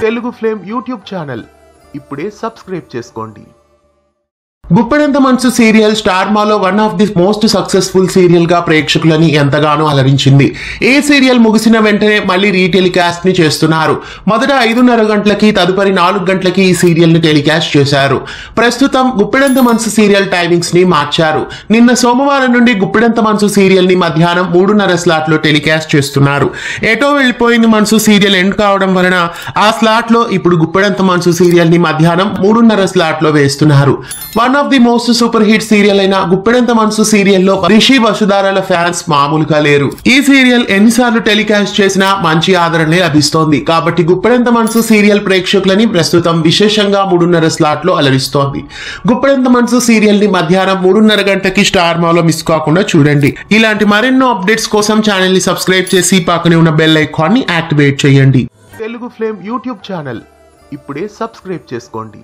Telugu flame YouTube channel ఇప్పుడే subscribe చేసుకోండి. గుప్పెడంత మనసు సీరియల్ స్టార్ మాలో one of the most successful serial గా ప్రేక్షకులని ఎంతగానో అలరించింది. ఈ సీరియల్ ముగిసిన వెంటనే మళ్ళీ రీటెలికాస్ట్ ని చేస్తున్నారు. మొదట 5:30 గంటలకి, తదుపరి 4 గంటలకి ఈ సీరియల్ ని టెలికాస్ట్ చేశారు. ప్రస్తుతం గుప్పెడంత మనసు సీరియల్ టైమింగ్స్ ని మార్చారు. నిన్న సోమవారం నుండి గుప్పెడంత మనసు సీరియల్ ని మధ్యాహ్నం 3:30 స్లాట్ లో టెలికాస్ట్ చేస్తున్నారు. ఎటో వెళ్ళిపోయింది మనసు సీరియల్ ఎండ్ కావడం వలన ఆ స్లాట్ లో ఇప్పుడు గుప్పెడంత మనసు సీరియల్ ని మధ్యాహ్నం 3:30 స్లాట్ లో వేస్తున్నారు. One of the most super hit serial అయిన గుప్పెడంత మనసు సీరియల్ లో రిషి వసుధారల ఫ్యాన్స్ మామూలుగా లేరు. ఈ సీరియల్ ఎన్నిసార్లు టెలికాస్ట్ చేసినా మంచి ఆదరణ లభిస్తోంది. కాబట్టి గుప్పెడంత మనసు సీరియల్ ప్రేక్షకులని ప్రస్తుతం విశేషంగా 3:30 స్లాట్ లో అలరిస్తోంది. గుప్పెడంత మనసు సీరియల్ ని మధ్యాహ్నం 3:30 గంటకి స్టార్ మాలో మిస్ కాకుండా చూడండి. ఇలాంటి మరెన్నో అప్డేట్స్ కోసం ఛానల్ ని సబ్స్క్రైబ్ చేసి పక్కనే ఉన్న బెల్ ఐకాన్ ని యాక్టివేట్ చేయండి. తెలుగు ఫ్లేమ్ యూట్యూబ్ ఛానల్ ఇప్పుడే సబ్స్క్రైబ్ చేసుకోండి.